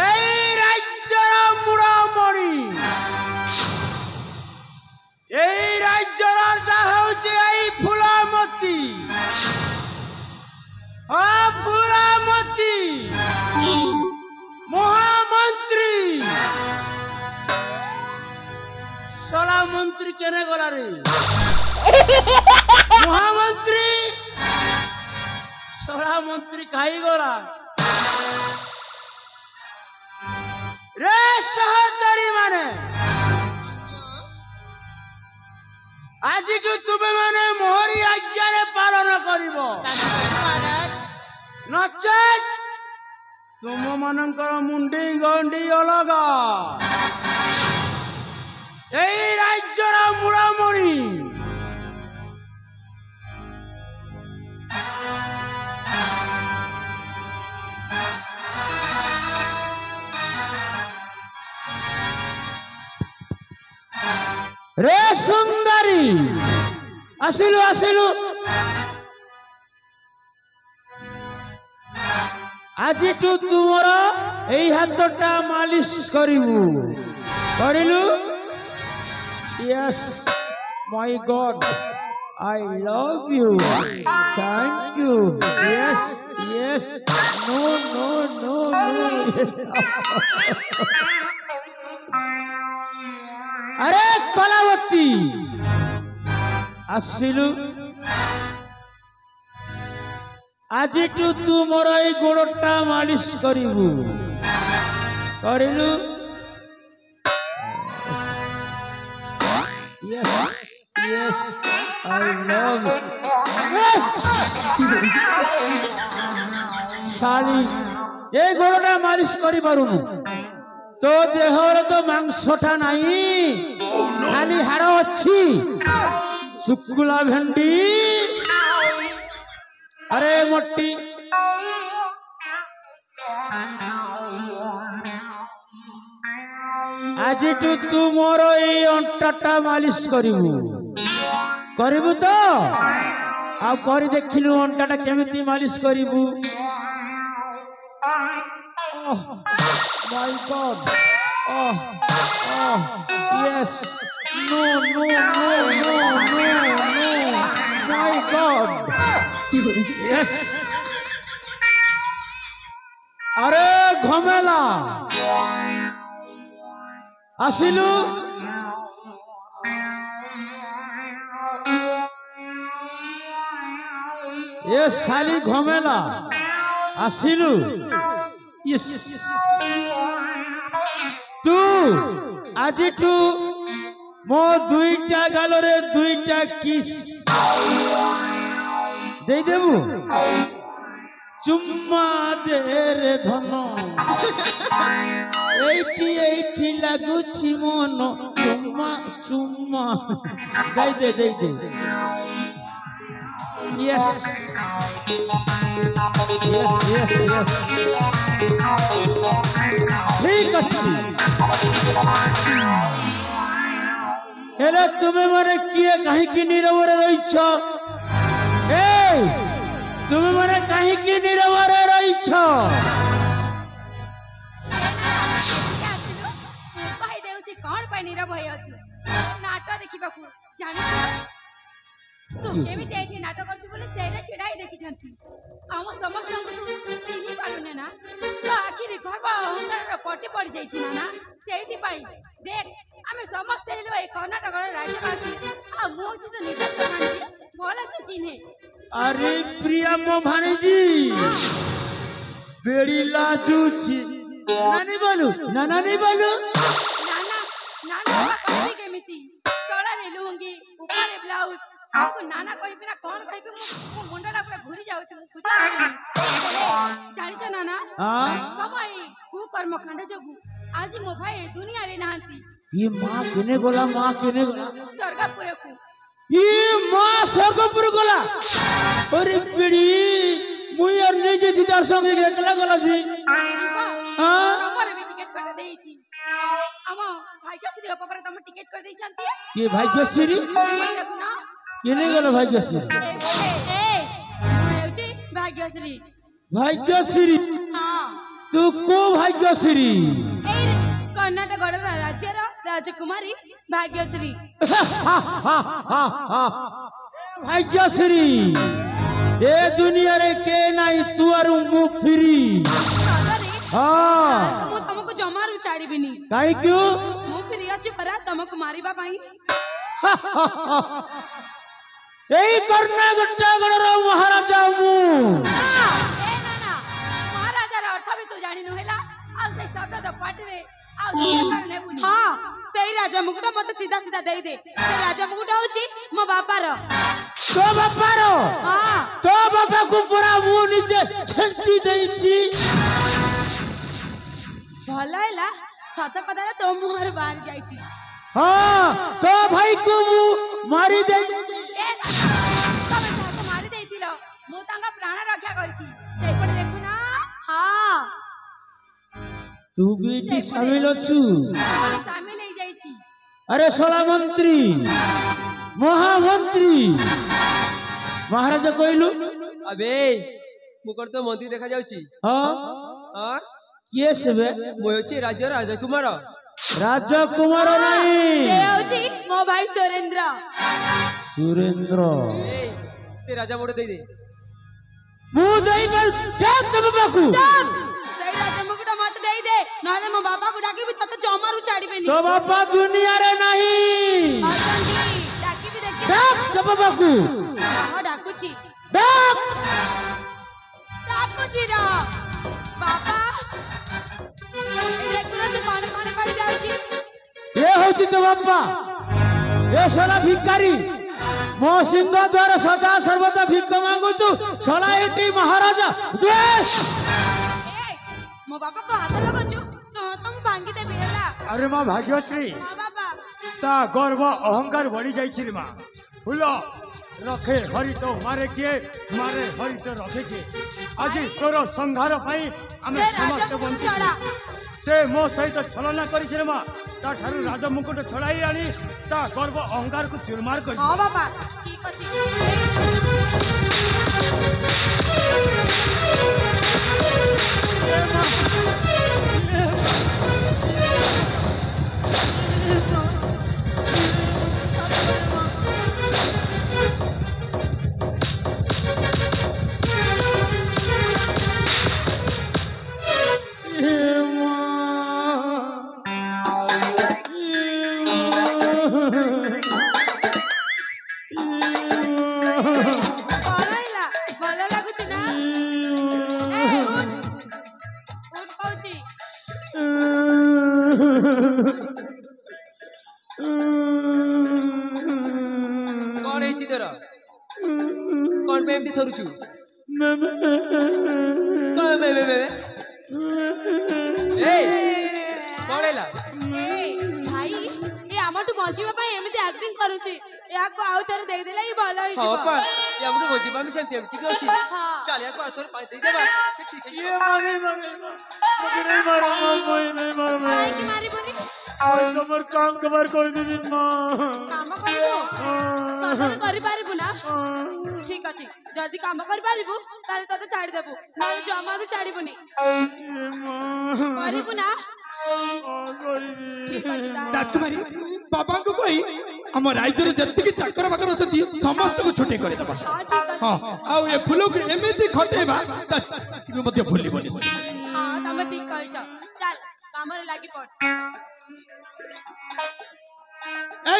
এই রাজ্যের মুড়ামণি এই রাজ্যের রাজা হচ্ছে এই ফুলামতি ফুলামতি মহামন্ত্রী সলা মন্ত্রী কেনে গলা রে মহামন্ত্রী সলা মন্ত্রী খাই গলা রে সহচরী মানে আজিকে তুমি মানে মোহরি আজ্ঞারে পালন করিব নচেত তুম মানଙ୍କର মুন্ডি গন্ডি অলগা এই রাজ্যর মুড়ামণি রে সুন্দরী আসিলু আসিলু আজিଠୁ ତୁମର এই ହାତଟା ମାଲିସ କରିବୁ କରିଲୁ yes my god I love you thank you yes yes no no no no yes. अरे कलावती आसिलु আজিଠୁ ତୁ ମୋର এই ଗୋଡ଼ଟା ମାଲିସ କରିବୁ କରିଲୁ yes yes I love শালি এই গোড়টা মালিশ করি পারুনু তো দেহর তো মাংসটা নাই খালি হাড় ଅଛି শুকুলা ভেন্ডি अरे मोटी আজিଠୁ ତୁ ମୋର এই ଅଣ୍ଟାଟା ମାଲିଶ କରିବୁ ତ ଆଉ କରି ଦେଖିଲୁ ଅଣ୍ଟାଟା କେମିତି ମାଲିଶ କରିବୁ my god oh oh yes no no no no no no my god yes अरे घमेला आसिलु ये साली घमेला आसिलु yes तू আজিঠু मो दुईटा गालरे दुईटा किस दे देबू चुम्मा दे रे धन एटी एटी लागुची मन चुम्मा चुम्मा दे yes yes yes yes ठीक अच्छी हेले तुम्हें माने किए कहीं की नीरव रही छो तुम्हें माने कहीं की नीरव रही छो कहि देउछि कोन पय नीरव होय अछि नाटक देखिबा को जानि तू केमिति एठी नाटक करछि बोले सेरे छिडाई देखि छंती हम समस्त को तू चिनी पारुने ना तो आखिर गर्व अहंकार रो पटी पड़ जाई छी ना सेहिति पई देख हमें समस्त एलो ए कर्नाटक रो राज्यवासी आ मोची तो निज भाणजी बोला से चिन्हे अरे प्रिया मो भाणजी बेड़ी लाजुची नानी बोलू नानी बोलू नाना कहबी केमिति तोड़ा रे लुंगी ऊपर ब्लाउज आपको नाना कहबी ना कोन कहबी मो मुंडा पूरा घुरी जाउ छी मु बुझा जानि छ नाना हां तमई कु कर्म खंड जोगु आज मो भाई दुनिया रे नांती ये मां केने गोला दुर्गापुर को ये मां स्वर्गपुर गोला अरे पीड़ी मुई और निजे दीदार संग एकला गोला जी जीवा हां तमरे भी टिकट कर देई छी हम भाग्यश्री ऊपर तम टिकट कर देई छंती ये भाग्यश्री देखु ना केने गोला भाग्यश्री ए होउची भाग्यश्री भाग्यश्री हां ତୁ କୋ ଭାଗ୍ୟଶ୍ରୀ ଏଇ କର୍ଣ୍ଣାଟକର ରାଜ୍ୟର ରାଜକୁମାରୀ ଭାଗ୍ୟଶ୍ରୀ। ଭାଗ୍ୟଶ୍ରୀ ଏ ଦୁନିଆରେ କେ ନାଇଁ ତୁ ଆରୁ ମୁଁ ଫିରି ସତରେ ହଁ ତ ମୁଁ ତମକୁ ଜମାରୁ ଛାଡ଼ିବିନି। କାହିଁକି ମୁଁ ଫ୍ରି ଅଛି ପରା ତମକୁ ମାରିବା ପାଇଁ। ଏଇ କର୍ଣ୍ଣାଟକର ମହାରାଜା ମୁଁ ମହାରାଜାର ଅର୍ଥ ବି ତୁ ଜାଣିନୁ ହେଲା। ଆଉ ସେଇ ଶବ୍ଦ ତ ପାଟିରେ ଆଉ ନେବୁନି। ହଁ ସେଇ ରାଜା ମୁକୁଟ ମତେ ସିଧା ସିଧା ଦେଇଦେ। ସେ ରାଜା ମୁକୁଟ ହଉଛି ମୋ ବାପାର। ତୋ ବାପାର? ହଁ ତୋ ବାପାକୁ ପୁରା ମୁଁ ନିଜେ ଛେଞ୍ଚି ଦେଇଛି। ଭଲ ହେଲା ସତ କଥାରେ ତୋ ମୁହଁରୁ ବାହାରି ଯାଇଛି। ହଁ ତୋ ଭାଇକୁ ମୁଁ ମାରି ଦେଇଛି। ତମେ ଯାହାକୁ ମାରି ଦେଇଥିଲ ମୁଁ ତାଙ୍କ ପ୍ରାଣ ରକ୍ଷା କରିଛି ସେଇପଟେ ଦେଖୁନା। ହଁ ତୁ ବି ଏଠି ସାମିଲ ଅଛୁ? ସାମିଲ ହେଇଯାଇଛି। अरे सोला मंत्री महामंत्री महाराज कहलु अबे मुकर तो मंत्री देखा जाउची। हाँ हां किए सेबे मो होची राज्य राजकुमार। राजकुमार नहीं से होची मो भाई सुरेंद्र। सुरेंद्र ए से राजा मोड़ दे दे मु देई पर देख तब बाकू चुप सेई राजा मुकुट मत देई दे नले मो बाबा को डाकी भी तते जमारू छाड़ीबेनी। तो बाबा दुनिया रे नहीं असंदी डाकी भी देख देख तब बाकू हां डाकुची देख डाकुची रा बाबा ए देखुनो से कोन कोन कहि जाउची। ये होची तो बाबा ये सोला भिखारी मो सिंह द्वार सदा सर्वदा भिक्ष मांगू तू सोला एटी महाराजा द्वेष। ए मो बाबा को हाथ लगोछु तो तुम भांगी देबी होला। अरे माँ भाग्यश्री हां बाबा ता गर्व अहंकार बढ़ी जाइछि रे माँ। फुल रखे हरि तो मारे किए मारे हरि तो रखे किए। आज तोर संहार पाई आमे से राजा समस्त मुकुट बंधु छड़ा से मो सहित छलना करिछि रे माँ। ता ठारू राजा मुकुट छड़ाई आनी ता गर्व अहंकार को चुरमार कर। हां बाबा ठीक अछि। कौन आइला भलो लागुची ना। ए उठ उठ कहूची। कौन हेची तोरा कौन पे एमती थरुचू कौन बे ए कौन हैला ए भाई ए हमटू बचिबा पई एमिति एक्टिंग करूची याको आउ तोर देई देला ही भलो होई हां जिवो। पा या मुझे बोजी बा मिशन तेम ठीक होची। हां चल यार को थोर पानी दे देबा ठीक है। ये मारे मारे मुझे नहीं मारो कोई नहीं मारो काहे की मारी बोनी आज तमर काम कबर कर देबी माँ। काम करिबो सदर करि पारिबु ना। ठीक अछि जदी काम करि पारिबु ताले तते छाडी देबु नाले जमारू छाडीबुनी ये माँ करिबु ना। करिबी ठीक अछि ता राजकुमारी बाबा को कही हम राज्य जति चाकर बाकर अछती समस्त को छुटे कर दबा। हां ठीक अछि। हां आउ ए फुलो को एमिति खटेबा कि मते भूली बनी। हां तमे ठीक कहिछ चल काम रे लागी पड़। ए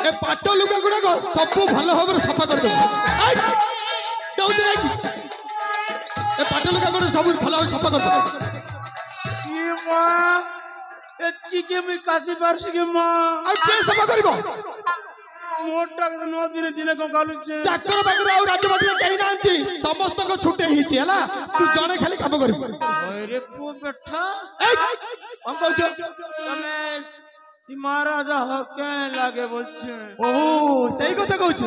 ए पाटो लुगा गुडा को सब भलो भाबरे सफा कर दे। ए दउछ नै कि ए पाटो लुगा गुडा सब भलो भाबरे सफा कर दे। ये माँ एतकी के मी काशी वर्ष के माँ आ के सफा करबो मोटा के नौ दिन दिन को कालू छे चाकर बाकर आउ राज्य बाटी कहि नांती समस्त को छुटे हिची हला तू जने खाली काम करबो। अरे पो बेटा ए हम कहछ तमे ती महाराजा हके लागे बोलछे। ओ सही কথা कहछ।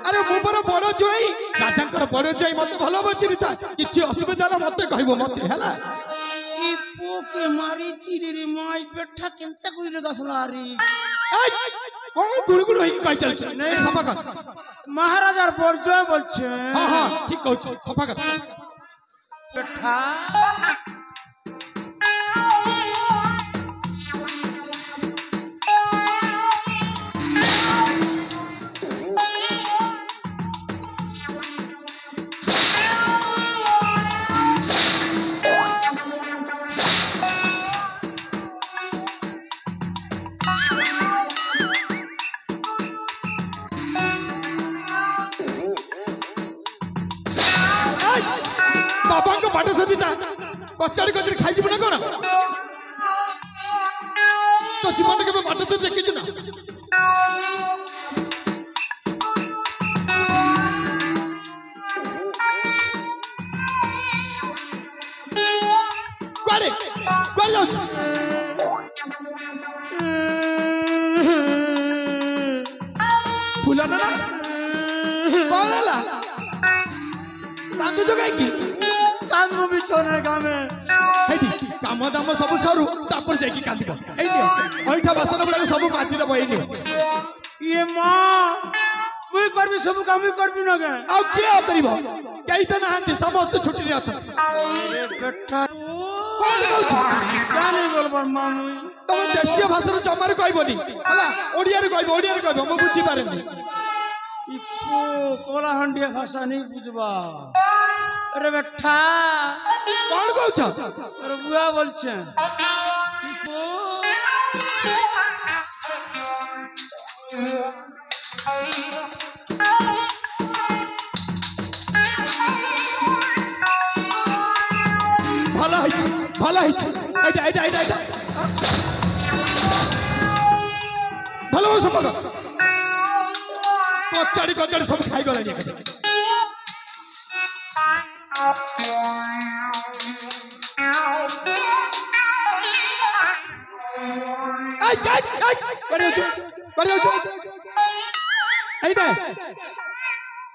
अरे मु पर बड़ जोई राजांकर बड़ जोई मते भलो बचिरिता किछि असुविधा ना मते कहबो मते हला। ई पो के मारी थी रे माई बेटा केनता करी रे गसलारी ए कोन गुड़गुड़ होई कहि चल नहीं सफा कर। महाराजार बड़ जोय बोलछे। हां हां ठीक कहछ सफा कर। बेटा बाबा पाठ सदीता कचाड़ी कचाड़ी खाई ना कौन तो जीवन के पाठ तो देखी ना कुआड़े कुआड़े जाऊ फुला ना कौन है बांधु जो कहीं कानू बिछोने गामे हेटी काम दाम सब सरू तापर जाई कांदिबो एइने ओइठा बासन गुडा सब माजी दबो एइने ये मां मुई करबी सब काम ही करबी न गे आ के करिवो केई त नाहंती समस्त छुट्टी रे अछन अरे बेटा कोन कहू जाने बोलबो मां मुई तम देशीय भाषा जमार कहबोनी हला ओडिया रे कहबो हम बुझी पारेनी इको कोलाहंडिया भाषा नहीं बुझबा अरे बेटा कोन कहू अरे बुआ बोलछे भला है एटा भलो हो सब कचाड़ी सब खाई गलानी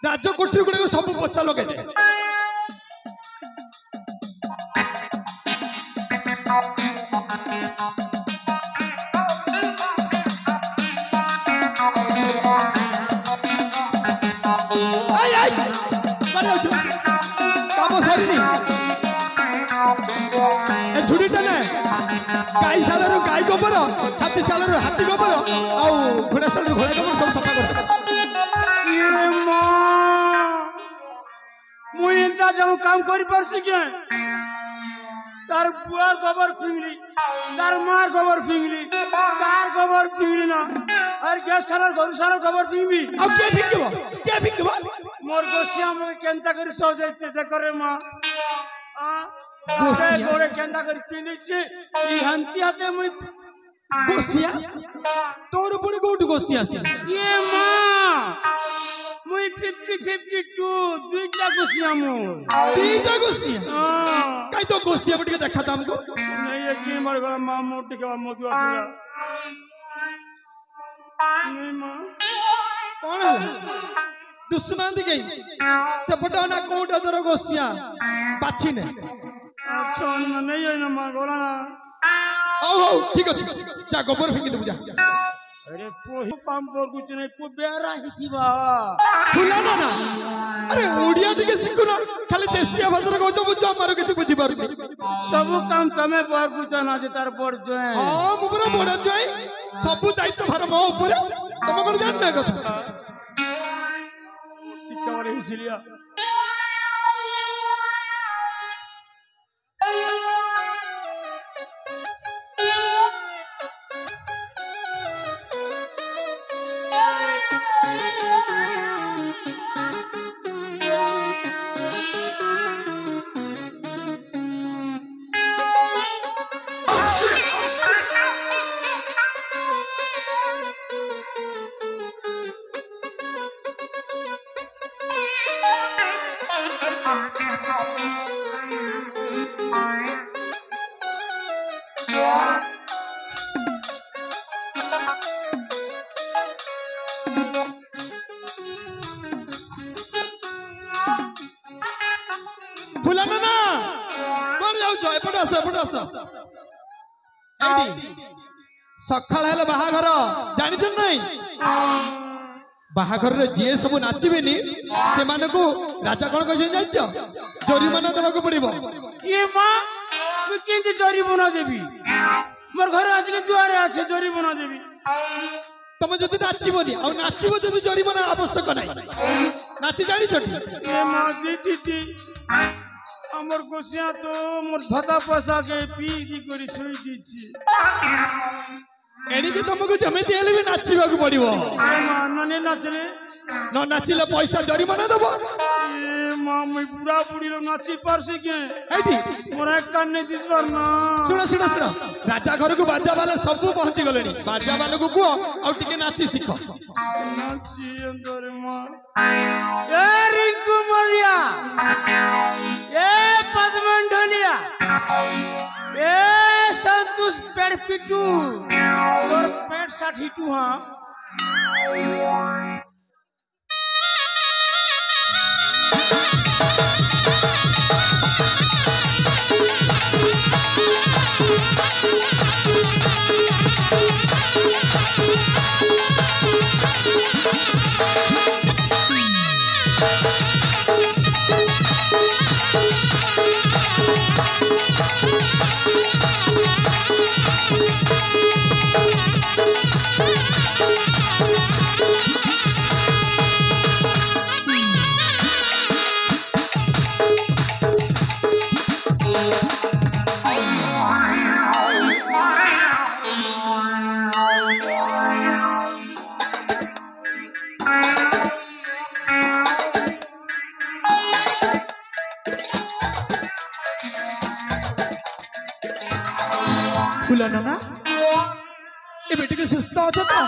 राज कोठी गुड़ा सब पचा लगे गाई साल गाई गोबर हाथी साल हाथी गोबर घोड़ा साल घोड़ा गोबर सब सफा कर काम कर तार बुआ गोबर फिंगली तार मार गोबर फिंगली तार गोबर फिंगली ना और क्या सारा गरु सारा गोबर फिंगली अब क्या फिंगबो मोर गोसिया में केंता कर सो जाते देख रे मां गोसिया गोरे केंता कर पिंदी छी ई हंती हाते मुई गोसिया तोर पुणी कोट गोसिया से ये मां मुई 50-52 दुईटा गोसिया मोर तीनटा गोसिया काई तो गोसिया बटी देखा था हमको नहीं ये की मर गला मां मोटी के मोजुआ पूरा नहीं मां कौन है दुश्मन दी गई से पटाना कोट अदर गोसिया बाछी ने अच्छा नहीं है ना मां गोला ना आओ ठीक है जा गोबर फेंकी दे जा अरे पोही काम पर कुछ नहीं पो बेरा ही थी बा फुला ना अरे ओडिया टिके सिखु ना खाली देसिया भाषा कहतो बुझ मारो किछ बुझी पार सब काम तमे पर कुछ ना जे तार पर जोए हां मुबरा बड़ा जोए सब दायित्व भार मो ऊपर तुम कोन जान ना कथा टिका वाले इसलिए फुलाना ना कोन जाउ छ एपट आस एडी सखाल हेले बाहा घर जानि त नै बाहाघर जी सब नाचबेनी से राजा कौन कह जरिमाना देवाक पड़ो ये माँ मुझे जरिमाना देवी मोर घर आज के दुआरे अच्छे जरिमाना देवी तुम जब नाचबनी आ नाचब जब जरिमाना आवश्यक नहीं नाची जानी ये माँ दीदी हमर गोसिया तो मोर भता पैसा के पी दी करी सोई दीची एणिके तुमको जमीती हेले भी नाचवाक पड़ो नने नाचले न नाचिले पैसा जरिमाना दब ए माँ मैं बुढ़ा बुढ़ी लो नाची पारसी के एठी मोर एक कान नहीं दिस बार ना सुन सुन सुन राजा घर को बाजा वाला सब पहुंची गले बाजा वाला को कह आ टिके नाची शिख नाची अंदर माँ ए रिंकू मरिया ए पद्मन ढोलिया ए संतोष पेड़ पिटू तोर पेड़ साठीटू हाँ फुलन ना ए बेटी के सुस्त अच्छा तो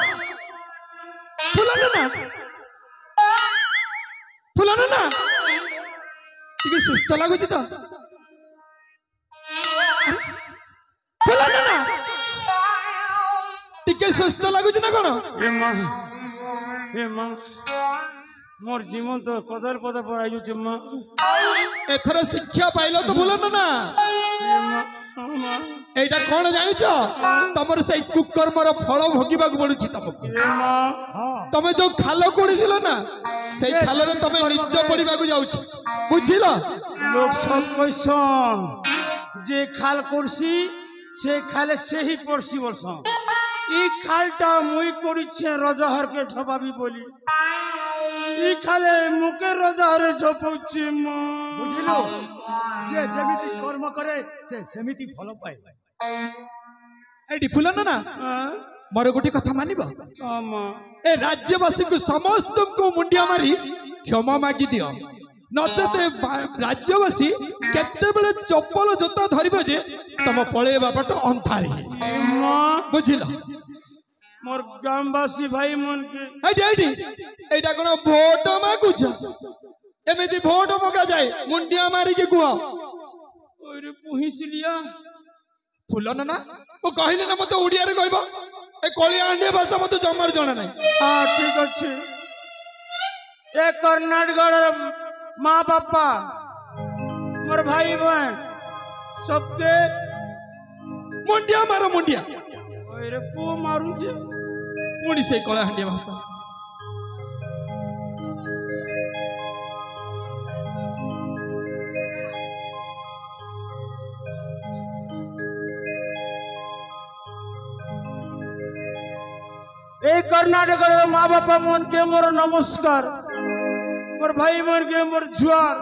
फुलन ना टिके सुस्त लगुच तो फुलन ना टिके सुस्त लगुच ना कौन ए माँ मोर जीवन तो कदर पद पर आयु माँ एथर शिक्षा पाइल तो फुलन ना এইটা কোন জানিছ তোমার সেই কুকর্মর ফল ভোগিବାକୁ পড়ুছি তোমাকে তুমি যে খাল কোড়িছিল না সেই খালরে তুমি নিজ পড়িବାକୁ যাউছ বুঝিল লোক সব কইছন যে খাল করছি সে খালে সেই পড়ছি বলছন এই খালটা মুই করিছে রজহরকে ঝপাবি বলি এই খালে মুকে রজহরে ঝপাউছি মা বুঝিল যে যেমিতি কর্ম করে সে সেমিতি ফল পায় এইটি ফুলন না মোর গোটি কথা মানিব এ রাজ্যবাসী সমস্ত মুন্ডিয়া মারি ক্ষমা মাগি দিও নচেতে রাজ্যবাসী কেতেবেলে চপ্পল জোতা ধরিবে যে তম পড়েবা বাট অন্ধার বুঝিল মোর গ্রামবাসী ভাই মন কে এইটি এইটা কোন ভোট মাগুছ এমিতি ভোট মগা যায় মুন্ডিয়া মারি কে কুয়া ওরে পুহিসলিয়া ফুলন না ও কহিলে না মতে ওড়িয়া রে কইব এ কলিয়া আন্ডিয়া ভাষা মতে জমার জনা নাই হ্যাঁ ঠিক আছে এ কর্ণাটকর মা বাপা মোর ভাই বোন सबके मुंडिया मारो मुंडिया ओरे पु मारू जे पुणी से कला हंडिया भाषा ए कर्नाटक माँ बापा मन के मोर नमस्कार मोर भाई मन के मोर जुआर